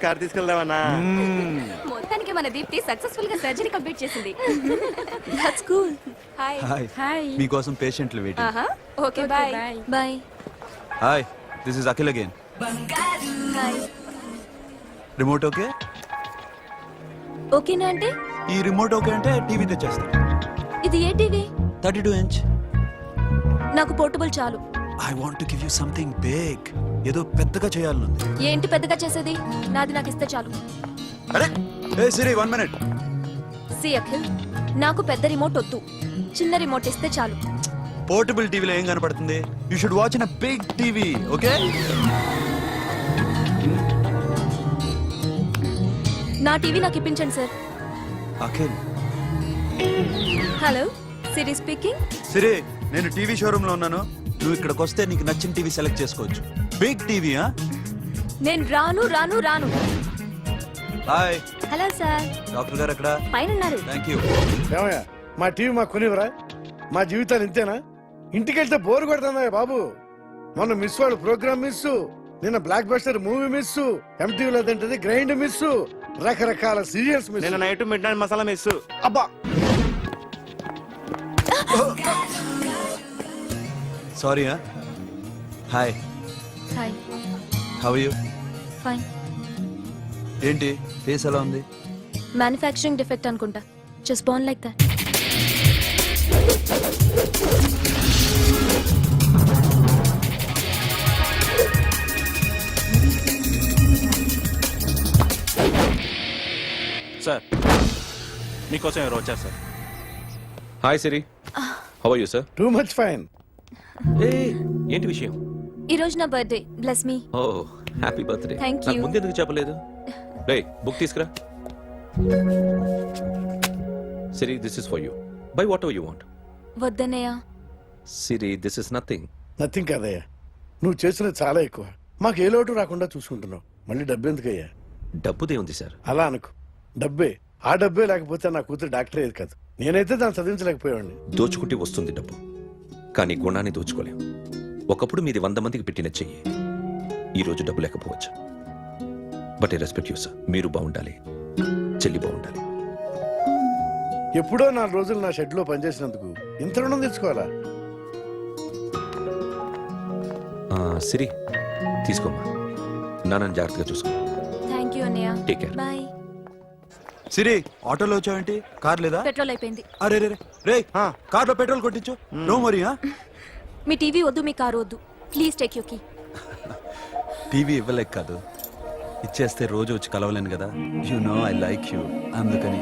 Car తీసుకెళ్దామన్నా. మొత్తానికి మన దీప్తి సక్సెస్ఫుల్ గా సర్జరీ కంప్లీట్ చేసింది. That's cool. హాయ్. హాయ్ మీకోసం పేషెంట్లు వెయిటింగ్. ఆహా okay bye. Bye. Hi this is Akhil again. Hi. Remote okay? ఓకేనా అంటే? ఈ రిమోట్ ఓకే అంటే టీవీ తెచ్చేస్తాను. ఇది ఏ టీవీ? 32 ఇంచ్. నాకు పోర్టబుల్ చాలు. I want to give you something big. ఏదో పెద్దగా చేయాలనుంది. ఏంటి పెద్దగా చేసేది? నాది నాకు ఇస్తే చాలు. అరే ఏ సిరి 1 మినిట్. సి అఖిల్, నాకు పెద్ద రిమోట్ వద్దు, చిన్న రిమోట్ ఇస్తే చాలు. పోర్టబుల్ టీవీలో ఏం కనపడుతుంది? You should watch in a big TV, okay? నా టీవీ నాకు ఇప్పించండి sir. Akhil. Hello, Siri speaking. Siri, నేను టీవీ షోరూమ్ లో ఉన్నాను. నువ్వు ఇక్కడికి వస్తే నీకు నచ్చిన టీవీ సెలెక్ట్ చేసుకోవచ్చు. Big TV. నేను రాను రాను రాను. హాయ్. Hello sir. డాక్టర్ గారు ఎక్కడ? పైన ఉన్నారు. Thank you. ఏమయ్యా, మా టీవీ మాకు కొనివరా? మా జీవితాలు ఇంతేనా? ఇంటికెళ్తే బోర్ కొడుతుందా బాబు? మొన్న మిస్ వాళ్ళు ప్రోగ్రామ్ మిస్, నిన్న బ్లాక్ బస్టర్ మూవీ మిస్, ఎంటీవీలో తింటది గ్రైండ్ మిస్, రకరకాల సీరియల్స్ మిస్. నేను night midnight masala miss. అబ్బా, sorry. Hi. Hi. How are you? Fine. ఏంటి ఫేస్ ఎలా ఉంది? మ్యానుఫ్యాక్చరింగ్ డిఫెక్ట్ అనుకుంటా. Just born like that. Sir మీకోసం ఎవరు వచ్చారు sir? Hi Siri, how are you sir? Too much fine. ఏంటి విషయం? ఈ రోజు నా birthday. Bless me. Oh happy birthday. Thank you. నాకు ముందు ఎందుకు చెప్పలేదు? రే బుక్ తీసుకురా. Siri, this is for you. By whatever you want. వద్దన్నయ్య. Siri, this is nothing. Nothing కాదయ్యా, నువ్వు చేసినది చాలా ఎక్కువ. మాకు ఏ లోటు రాకుండా చూసుకుంటున్నావు. మళ్ళీ డబ్బు ఎందుకయ్యా? డబ్బుదే ఉంది సార్. అలా అనుకో, డబ్బే. ఆ డబ్బే లేకపోతే నా కూతురు డాక్టర్ అయ్యేది కాదు. నేనైతే దాన్ని చదివించలేకపోయాడిని. దోచుకుంటే వస్తుంది డబ్బు, కానీ గుణాన్ని దోచుకోలేం. ఒకప్పుడు మీది 100 మందికి పెట్టిన చెయ్యి, ఈ రోజు డబ్బు లేకపోవచ్చు. But I respect you sir. మీరు బాగుండాలి, చెల్లి బాగుండాలి. ఎప్పుడో 4 రోజులు నా షెడ్ లో పనిచేసినందుకు ఇంత రుణం తెచ్చుకోవాలా? సిరి తీసుకోమ్మా, నాన్నని జాగ్రత్తగా చూసుకో. థ్యాంక్ యూ అన్నయ్య. Take care. బాయ్. సిరి, ఆటోలో వచ్చావేంటి? కార్ లేదా? పెట్రోల్ అయిపోయింది. అరే రే రే, కార్లో పెట్రోల్ కొట్టించు. నో మరి. మీ టీవీ వద్దు, మీ కారు వద్దు. Please take you key. TV ఇవ్వలేక కాదు, ఇచ్చేస్తే రోజు వచ్చి కలవలేను కదా. You know I like you. అందుకని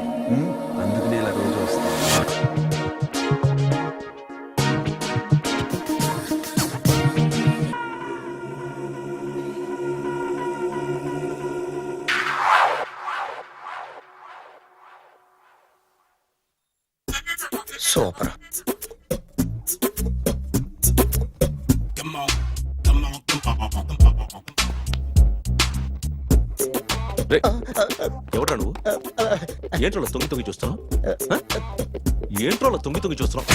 ఇలా రోజు వస్తాను. సూపర్. ఎవడ్రా నువ్వు? ఏంట్రోలో తొంగి చూస్తున్నావు? ఏంట్రోలో తొంగి చూస్తున్నావు?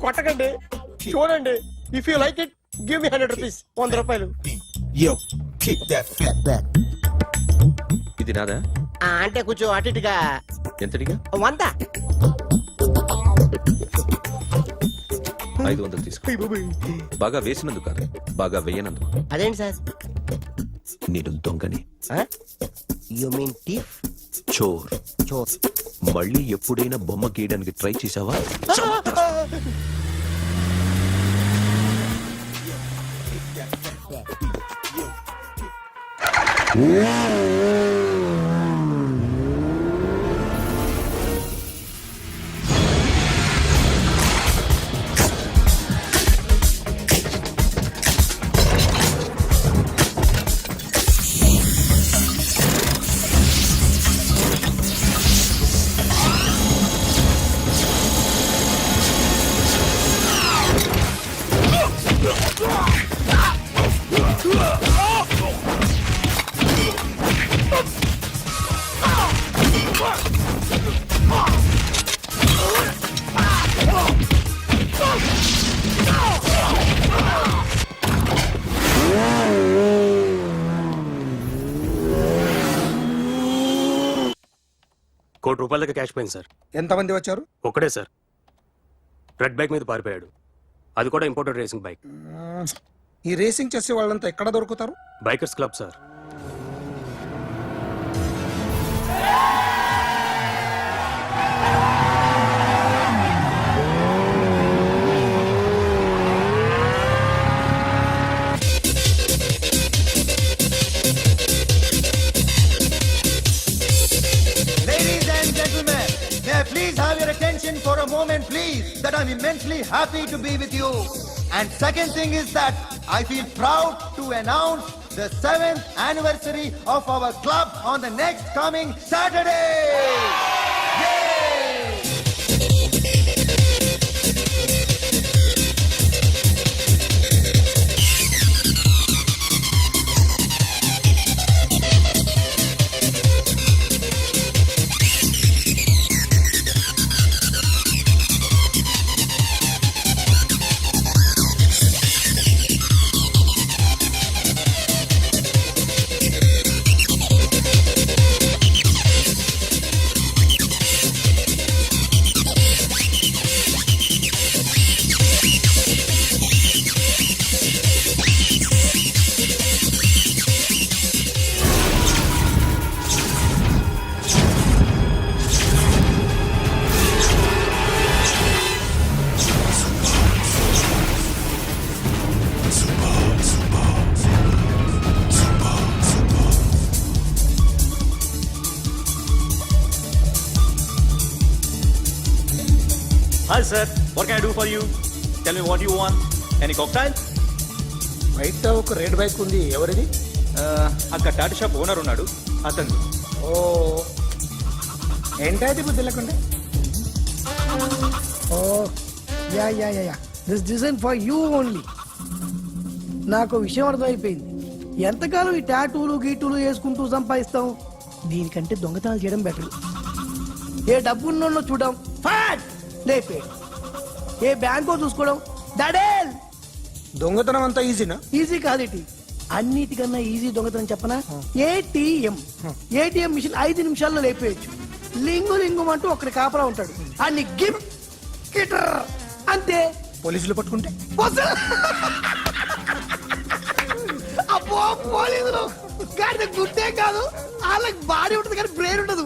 కొట్టకండి, చూడండి. If you like it give me 100 rupees. 100 రూపాయలు. ఇది నాదా? అంటే కొంచెం అటు ఇటుగా. ఎంతడిగా? 100. 500 తీసుకో. బాగా వేసినందుకు కాదు, బాగా వేయనందుకు. అదేంటి సార్? నేను దొంగని. You mean thief? చోర్. చోర్. మళ్ళీ ఎప్పుడైనా బొమ్మ గీయడానికి ట్రై చేసావా? ₹1 కోటి క్యాష్ పోయింది సార్. ఎంతమంది వచ్చారు? ఒక్కడే సార్. రెడ్ బైక్ మీద పారిపోయాడు. అది కూడా ఇంపోర్టెడ్ రేసింగ్ బైక్. ఈ రేసింగ్ చేసే వాళ్ళంతా ఎక్కడ దొరుకుతారు? Bikers club sir. Ladies and gentlemen, may I please have your attention for a moment, please, that I'm immensely happy to be with you. And second thing is that I feel proud to announce the 7th anniversary of our club on the next coming Saturday. Yay! Hi sir, what can I do for you? Tell me what you want. Any cocktail? బయట ఒక red bike ఉంది, ఎవరిది? అక్కడ Tata shop owner ఉన్నాడు, అతను. ఓ ఏంటది బుద్ధి లేకుండా? Oh yeah yeah yeah yeah this design for you only. నాకు విషయం అర్థమైపోయింది. ఎంతకాలం ఈ టాటూలు గీటూలు వేసుకుంటూ సంపాదిస్తాం? దీనికంటే దొంగతనాలు చేయడం బెటర్. ఏ డబ్బున్నోళ్ళు చూడడం ఫాట్ లేపే, ఏ బ్యాంకో చూసుకోవడం దడేల్. దొంగతనం అంతా ఈజీనా? ఈజీ కాదేటి, అన్నిటికన్నా ఈజీ దొంగతనం చెప్పనా? ఏటీఎం. ఏటీఎం మిషన్ 5 నిమిషాల్లో లేపేయచ్చు. లింగు లింగు అంటూ ఒకటి కాపలా ఉంటాడు, అన్ని గిమ్ కిటర్ అంతే. పోలీసులు పట్టుకుంటే? అబ్బో పోలీసులు గాడి గుట్టే కాదు, వాళ్ళకి బాడీ ఉంటుంది కానీ బ్రెయిన్ ఉండదు.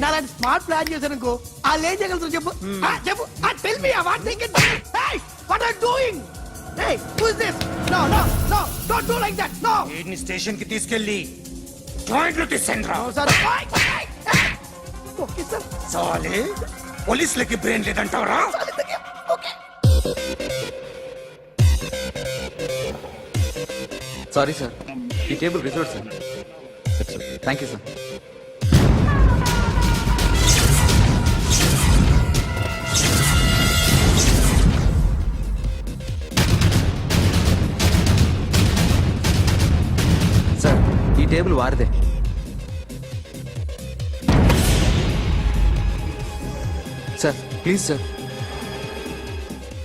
నా అలాంటి స్మార్ట్ ప్లాన్ చేశానుకో, వాళ్ళు ఏం చేయగలుగుతారు చెప్పు? చెప్పు, tell me what they can. Hey what are doing? Hey who is this? No no no don't do like that. No వీడిని స్టేషన్ కి తీసుకెళ్ళి జాయింట్ లో తీసుకెళ్ళరా. Sir okay sir. సాలే పోలీసులకి బ్రెయిన్ లేదంటావరా? ఓకే సారీ సార్, ఈ table reserve sir. Thank you sir. Sir ఈ table వారిదే. Sir please sir.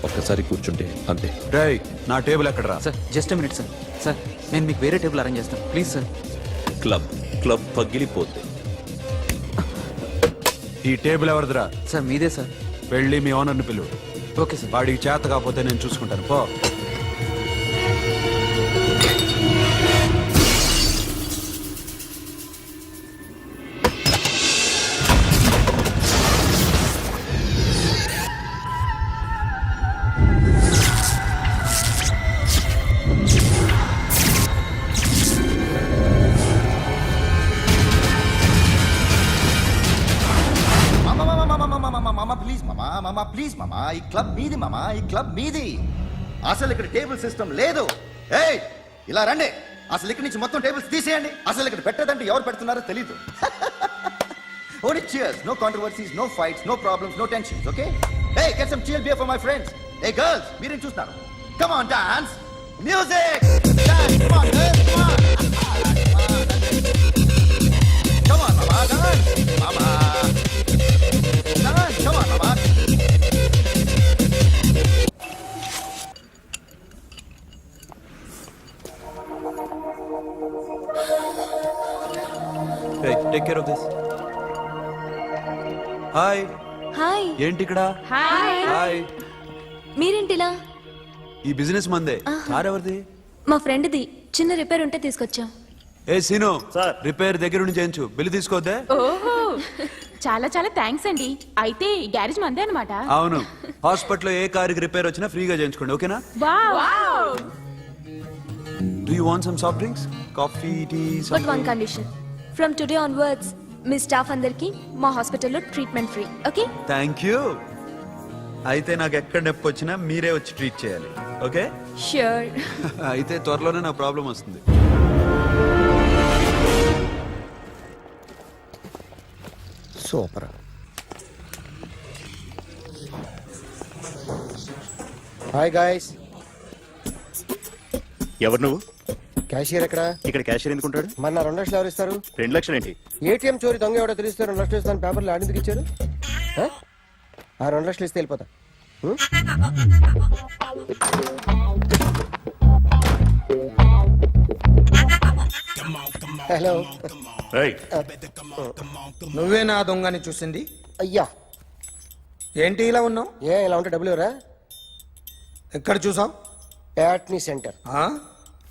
ఒక్కసారి కూర్చుంటే అంతే. రేయ్ నా టేబుల్ ఎక్కడరా? Sir just minute sir. Sir నేను మీకు వేరే టేబుల్ అరేంజ్ చేస్తాను ప్లీజ్ సార్. క్లబ్ క్లబ్ పగిలిపోద్ది. ఈ టేబుల్ ఎవరిదిరా? సార్ మీదే సార్. వెళ్ళి మీ ఓనర్ని పిలువు. Okay sir. వాడికి చేత కాకపోతే నేను చూసుకుంటాను పో. ప్లీజ్ మామా, ఈ క్లబ్ మీది మామా, ఈ క్లబ్ మీది. అసలు ఇక్కడ టేబుల్ సిస్టమ్ లేదు. ఏయ్ ఇలా రండి, అసలు ఇక్కడ నుంచి మొత్తం టేబుల్స్ తీసేయండి. అసలు ఇక్కడ పెట్టదంటే ఎవరు పెడుతున్నారో తెలీదు. Only cheers, no controversies, no fights, no problems, no tensions, okay? Hey, get some chill beer for my friends. Hey girls, మీరేం చూస్తున్నారు? Come on, dance. Music. Dance, come on, girls, come on. Come on, mama, dance. Mama. Dance, come on, mama. Hey, take care of this. Hi hi ఏంటి ఇక్కడ hi hi మీరేంటిలా? ఈ business మందే car ఎవరిది? మా ఫ్రెండ్ది చిన్న repair ఉంటే తీసుకొచ్చాం. ఏ scene sir. Repair దగ్గర నుండి చేయించు బిల్లు తీసుకోవద్దే. ఓహో చాలా చాలా థ్యాంక్స్ అండి. అయితే ఈ గ్యారేజ్ మందే అనమాట. అవును హాస్పిటల్లో ఏ కారుకి రిపేర్ వచ్చినా ఫ్రీగా చేయించుకోండి ఓకేనా? Do you want some soft drinks coffee tea but one condition, from today onwards మీ స్టాఫ్ అందరికి మా హాస్పిటల్లో treatment free. Okay? Thank you. అయితే నాకు ఎక్కడ నొప్పి వచ్చినా మీరే వచ్చి ట్రీట్ చేయాలి ఓకే? ష్యూర్. అయితే త్వరలోనే నా ప్రాబ్లం వస్తుంది. సూపర్. Hi guys. ఎవరు నువ్వు? క్యాషియర్ ఎక్కడ? ఇక్కడ క్యాషియర్ ఎందుకుంటాడు? మన 2 లక్షలు ఎవరు ఇస్తారు? 2 లక్షలు ఏంటి? ఏటీఎం చోరీ దొంగ ఎవడో తెలిస్తే 2 లక్షలు ఇస్తాను పేపర్లు ఆడిందుకు ఇచ్చారు. ఆ 2 లక్షలు ఇస్తే వెళ్ళిపోతా. హలో. నువ్వే నా దొంగని చూసింది? అయ్యా ఏంటి ఇలా ఉన్నావు? ఏ ఇలా ఉంటే డబ్బులు ఎవరా? ఎక్కడ చూసావు? ప్యాట్నీ సెంటర్.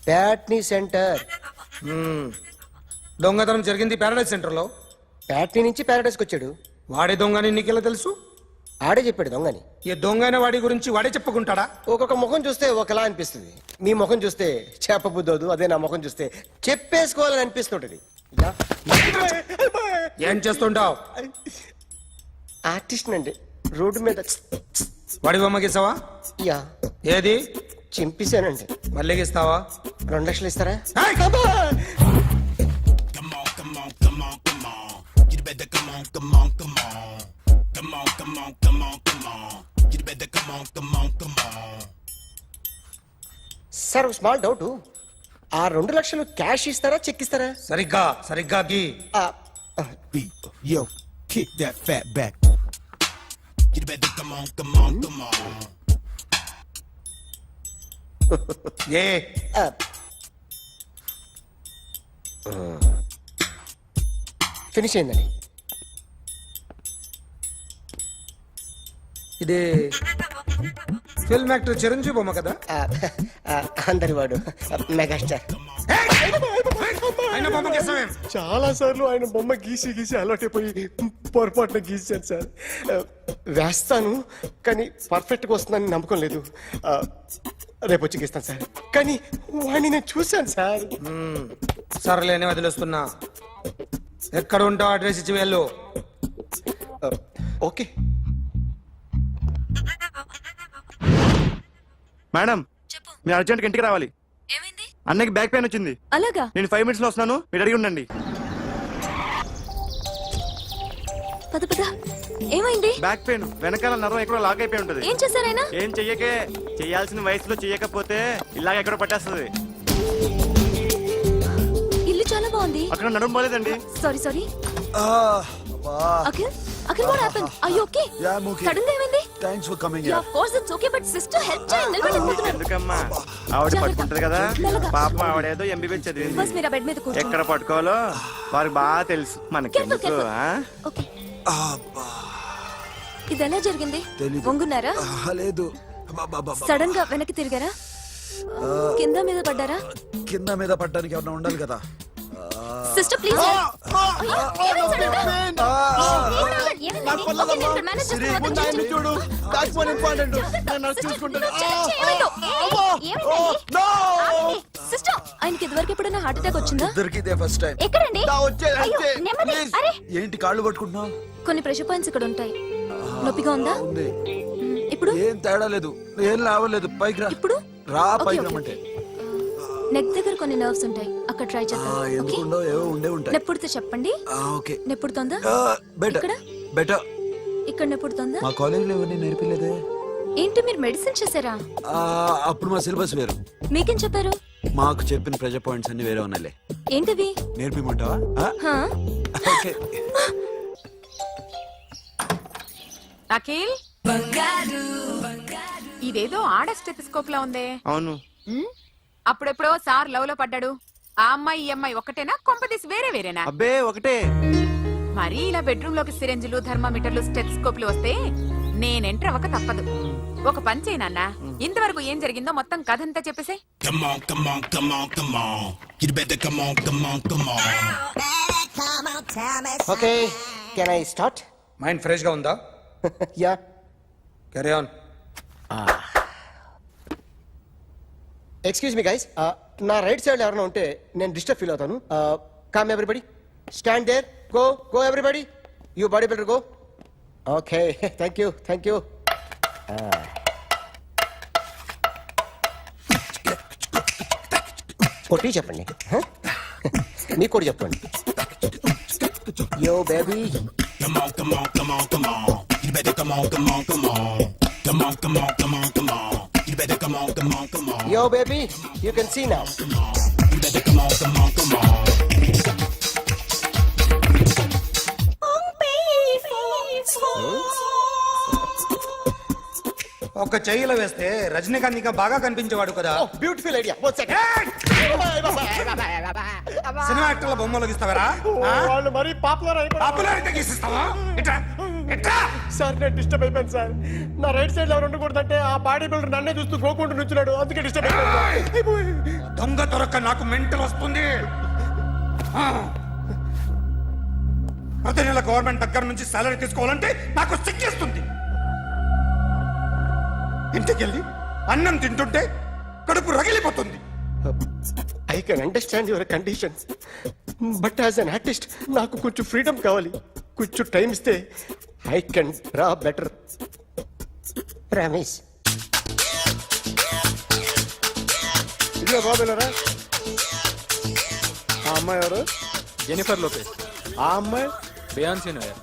ప్యాట్నీ సెంటర్. దొంగతనం జరిగింది ప్యారడైజ్ సెంటర్ లో. ప్యాట్నీ నుంచి ప్యారడైస్కి వచ్చాడు. వాడే దొంగని నీకెలా తెలుసు? ఆడే చెప్పాడు దొంగని. ఈ దొంగైన వాడి గురించి వాడే చెప్పుకుంటాడా? ఒక్కొక్క ముఖం చూస్తే ఒకలా అనిపిస్తుంది. మీ ముఖం చూస్తే చెప్పబుద్దోదు, అదే నా ముఖం చూస్తే చెప్పేసుకోవాలని అనిపిస్తుంటది. ఏం చేస్తుంటావు? ఆర్టిస్ట్ అండి. రోడ్డు మీద వాడి బొమ్మ గీసావా? యా ఏది? చింపేశానండి. మళ్ళీ గీస్తావా? 2 లక్షలు ఇస్తారా? సార్ స్మాల్ డౌట్, ఆ 2 లక్షలు క్యాష్ ఇస్తారా చెక్ ఇస్తారా? సరిగ్గా సరిగ్గా గీ. ఏ ఫినిష్ అయిందండి. ఇది ఫిల్మ్ యాక్టర్ చిరంజీవి బొమ్మ కదా? అందరి వాడు మెగాస్టార్. ఆయన బొమ్మ గీసావేం? చాలా సార్లు ఆయన బొమ్మ గీసి గీసి అలవాటైపోయి పొరపాటున గీసాను సార్. వేస్తాను కానీ పర్ఫెక్ట్ గా వస్తుందని నమ్మకం లేదు. రేపు వచ్చి గీస్తాను సార్. కానీ వాడిని నేను చూశాను సార్. సర్లేని వదిలేస్తున్నా. ఎక్కడ ఉంటావు అడ్రస్ ఇచ్చి వెళ్ళు. ఓకే మేడం మీరు అర్జెంట్గా ఇంటికి రావాలి. ఏమైంది? అన్నకి బ్యాక్ పెయిన్ వచ్చింది. అలాగా? నేను 5 minutes లో వస్తున్నాను, మీరు అడిగి ఉండండి. పద పద. ఏమైంది? బ్యాక్ పెయిన్ వెనకాల నరం ఎక్కడో లాక్ అయిపోయి ఉంటది. ఏం చేశారైనా? ఏం చెయ్యకే, చెయ్యాల్సిన వయసులో చెయ్యకపోతే ఇలాగ ఎక్కడో పట్టేస్తుంది. ఇల్లు చాలా బాగుంది. అక్కడ నడుము పోలేదండి. Sorry sorry. Akhil Akhil what happened? Are you okay? Yeah, I'm okay. Sudden గా ఏమైంది? Thanks for coming Yeah, of course it's okay, but sister help చేయండి. నిలబడిపోతున్నారు. ఎందుకమ్మా ఆవిడ పట్టుకుంటది కదా. పాపం ఆవిడేదో ఎంబీబీఎస్ చదివింది. బస్ మీరు ఆ బెడ్ మీద కూర్చోండి. ఎక్కడ పట్టుకోవాలో వారికి బాగా తెలుసు. మనకి Careful, careful. Okay. ఇది ఎలా జరిగింది? వంగున్నారా? లేదు సడన్ గా వెనక్కి తిరిగారా? కింద మీద పడ్డారా? కింద మీద పడ్డానికి ఏమన్నా ఉండాలి కదా. Sister please. సిస్టర్ ఆయనకి ఇదివరకు ఎప్పుడైనా హార్ట్ అటాక్ వచ్చిందా? ఇద్దరికిదే ఫస్ట్ టైం. ఎక్కడండి? అరే ఏంటి కాళ్ళు పట్టుకుంటున్నావు? కొన్ని ప్రెషర్ పాయింట్స్ ఇక్కడ ఉంటాయి. నొప్పిగా ఉందా? ఉంది. ఇప్పుడు ఏం తేడా లేదు, ఏం లావలేదు. పైకి రా. ఇప్పుడు రా Okay, పైకి okay, రమ్మంటే. నెక్ దగ్గర కొన్ని నర్వ్స్ ఉంటాయి, అక్కడ ట్రై చేద్దాం. ఓకే? ఎందుకుండో ఏవో ఉండే ఉంటాయి. నెప్పుడుతో చెప్పండి. ఓకే నెప్పుడుతోందా? బెటర్ ఇక్కడ బెటర్. ఇక్కడ నెప్పుడుతోందా? మా కాలేజీలో ఎవరిని నేర్పిలేదే. ఏంటి మీరు మెడిసిన్ చేశారా? అప్పుడు మా సిలబస్ వేరు. మీకేం చెప్పారు? మాకు చెప్పిన ప్రెజర్ పాయింట్స్ అన్ని వేరే ఉన్నాయిలే. ఏంటివి? నేర్పిమంటావా? హా? ఓకే. అఖిల్ ఇదేదో ఆడ స్టెథోస్కోప్ లా ఉందే. అవును. అప్పుడెప్పుడో సార్ లవ్ లో పడ్డాడు. ఆ అమ్మాయి ఈ అమ్మాయి ఒకటేనా? కొంపదీసి వేరే వేరేనా? అబ్బే ఒకటే. మరీ ఇలా బెడ్రూమ్ లోకి సిరెంజులు థర్మామీటర్లు స్టెథోస్కోప్లు వస్తే నేను ఎంటర్ అవ్వక తప్పదు. ఒక పని చేయి నాన్న, ఇంతవరకు ఏం జరిగిందో మొత్తం కథ అంతా చెప్పేసే. Okay, can I start? Mind fresh గా ఉందా? Yeah. Carry on. Excuse me guys, నా రైట్ సైడ్ ఎవరైనా ఉంటే నేను డిస్టర్బ్ ఫీల్ అవుతాను. Come everybody, stand there, go go everybody, you body builder go. Okay, thank you thank you. కొట్టి చెప్పండి, నీకు కూడా చెప్పండి. Yo baby, yo baby, you can see now. ఒక చెయ్యిలో వేస్తే రజనీకాంత్ ఇంకా బాగా కనిపించేవాడు కదా. Oh, beautiful idea. One second. Cinema యాక్టర్ల బొమ్మలు గీస్తావరా? వాళ్ళు మరి పాపులర్ అయిపోయారు. పాపులర్ అయితే గీసిస్తావా? ఇట్రా ఇట్రా. సార్ నేను డిస్టర్బ్ అయిపోయాను సార్. నా రైట్ సైడ్ లో ఎవరు ఉండకూడదంటే ఆ బాడీ బిల్డర్ నన్నే చూస్తూ గోకుంటూ నుంచున్నాడు, అందుకే డిస్టర్బ్ అయిపోయాను. దొంగ దొరక్క నాకు మెంటల్ వస్తుంది. ప్రతి నెల గవర్నమెంట్ దగ్గర నుంచి సాలరీ తీసుకోవాలంటే నాకు సిక్కేస్తుంది. ఇంటికెళ్ళి అన్నం తింటుంటే కడుపు రగిలిపోతుంది. I can understand your condition, but as an artist నాకు కొంచెం ఫ్రీడమ్ కావాలి. కొంచెం టైం ఇస్తే I can draw better. Promise. ఇదిగో బాబులరా, ఆ అమ్మాయి ఎవరు? Jennifer Lopez. ఆ అమ్మాయి బియాన్సీ నోయర్.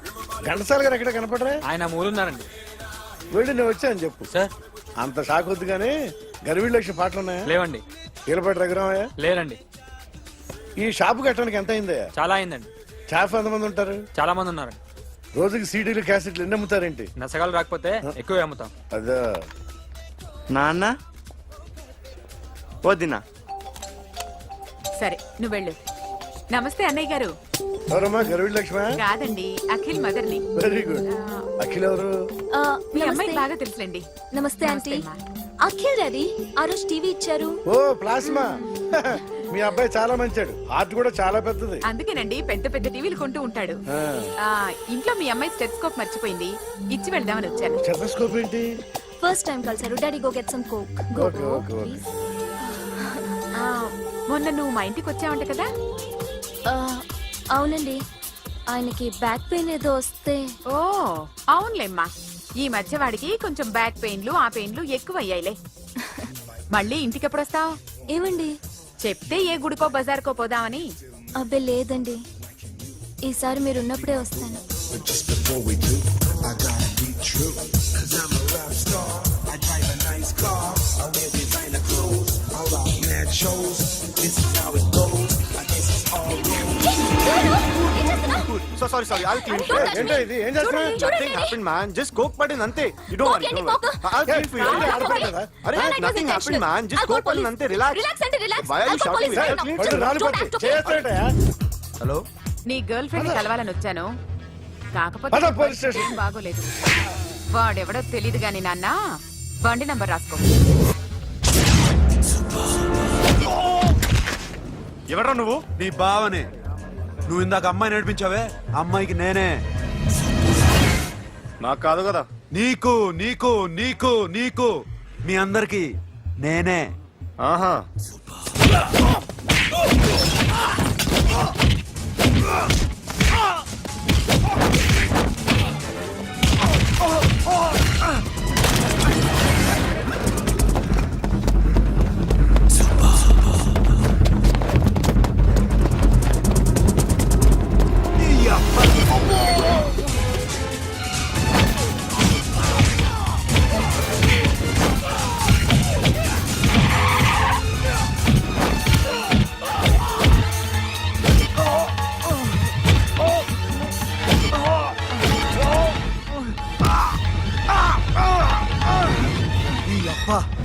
ఘంటసాల గారు ఎక్కడ కనపడరా? ఆయన మూలున్నారండి. వెళ్ళి నేను వచ్చాను చెప్పు. సార్ అంత షాక్ వద్దు కానీ గర్వీళ్ళ లక్ష పాటలు ఉన్నాయా? లేవండి. కీలపాటి రఘురామయ్య లేరండి. ఈ షాపు కట్టడానికి ఎంత అయిందయ్యా? చాలా అయిందండి. షాప్ ఎంతమంది ఉంటారు? చాలా మంది ఉన్నారండి. రోజుకి సీడీలు క్యాసెట్లు ఎన్ని అమ్ముతారేంటి? నసగాలు రాకపోతే ఎక్కువ అమ్ముతాం. అదే నాన్న వదినా. సరే నువ్వు వెళ్ళు. నమస్తే అన్నయ్య గారు. ఎవరమ్మా? గర్వీళ్ళ లక్ష్మ? కాదండి, అఖిల్ మదర్ని. Very good. అఖిల్ ఎవరు? మీ అమ్మాయి బాగా తెలుసులేండి. నమస్తే ఆంటీ. అఖిల్ డాడీ ఆ రోజు టీవీ ఇచ్చారు. ఓ ప్లాస్మా. మీ అబ్బాయి చాలా మంచాడు, హార్ట్ కూడా చాలా పెద్దది. అందుకేనండి పెద్ద పెద్ద టీవీలు కొంటూ ఉంటాడు. ఇంట్లో మీ అమ్మాయి స్టెథోస్కోప్ మర్చిపోయింది, ఇచ్చి వెళ్దామని వచ్చాను. స్టెథోస్కోప్ ఏంటి? ఫస్ట్ టైం కలిసారు. Daddy go get some coke. Go okay, go okay, okay. Please. మొన్న నువ్వు మా ఇంటికి వచ్చావంట కదా? అవునండి, ఆయనకి బ్యాక్ పెయిన్ ఏదో వస్తే. ఓ అవునులేమ్మా, ఈ మధ్య వాడికి కొంచెం బ్యాక్ పెయిన్లు ఆ పెయిన్లు ఎక్కువ అయ్యాయిలే. మళ్ళీ ఇంటికి ఎప్పుడు వస్తావు? ఏమండి చెప్తే ఏ గుడికో బజార్కో పోదామని. అబ్బే లేదండి, ఈసారి మీరు ఉన్నప్పుడే వస్తాను. Sorry I'll clean Don't touch ఏంటో me. ఇది? ఏం చేస్తున్నా? చూడండి, nothing happened man, just coke పడింది అంతే. You don't worry, don't worry. I'll clean for you. ఆడపడి కదా? అరే nothing happened man, just coke పడింది అంతే. Relax. Why are you shouting? I'll clean for పళ్ళు you. రాలిపోతాయి. చేస్తాడటయా? హలో నీ గర్ల్ ఫ్రెండ్ కలవాలని వచ్చాను, కాకపోతే పద, నీ పోలీస్ స్టేషన్. పరిస్థితి ఏం బాగోలేదు. వాడెవడో తెలీదు గాని నాన్న, బండి నంబర్ రాసుకో. ఎవడ్రా నువ్వు? నీ బావనే. నువ్వు ఇందాక అమ్మాయి నడిపించావే, అమ్మాయికి నేనే. నాకు కాదు కదా. నీకు నీకు నీకు నీకు మీ అందరికి నేనే. ఆహా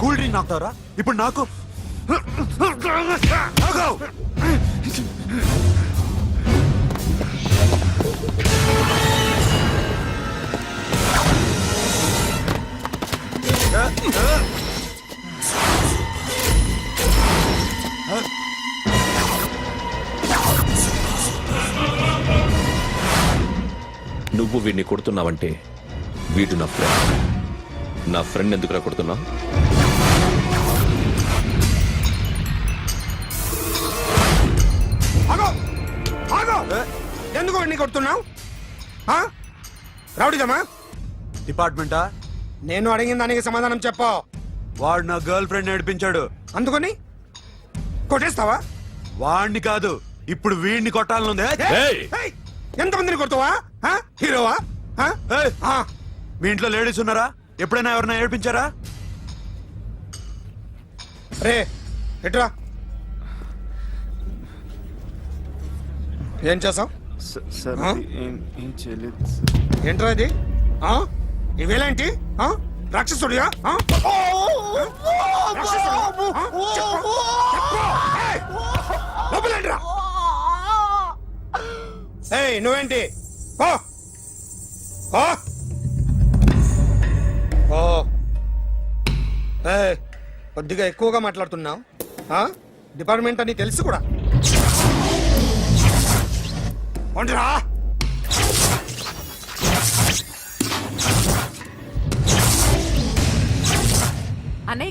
కూల్ డ్రింక్ నాకుతావరా ఇప్పుడు? నాకు ఆగు! నువ్వు వీడిని కొడుతున్నావంటే వీడు నా ఫ్రెండ్. నా ఫ్రెండ్ ఎందుకురా కొడుతున్నావు? ఆగో ఆగో ఎందుకు వాడిని కొడుతున్నావు? రౌడీదమ్మా? డిపార్ట్మెంటా? నేను అడిగిన దానికి సమాధానం చెప్పు. వాడు నా గర్ల్ ఫ్రెండ్ నడిపించాడు. అందుకని కొట్టేస్తావా? వాడిని కాదు, ఇప్పుడు వీడిని కొట్టాలనుంది. ఏయ్! ఏయ్, ఎంతమందిని కొడతావా? హీరోవా? ఏయ్! మీ ఇంట్లో లేడీస్ ఉన్నారా? ఎప్పుడైనా ఎవరైనా ఏడిపించారా? రే ఎట్రా, ఏం చేసావు? సార్ ఆ? ఏం చేయలేదు. ఏంట్రా ఇది? ఇవేలేంటి? రాక్షసుడియా? రాక్షసుడు? చెప్పు. ఏయ్, లోపలేంట్రా? ఏయ్ నువ్వేంటి? పో. పో. పో. ఏయ్, కొద్దిగా ఎక్కువగా మాట్లాడుతున్నావు. డిపార్ట్మెంట్ అని తెలుసు కూడా. ఉండరా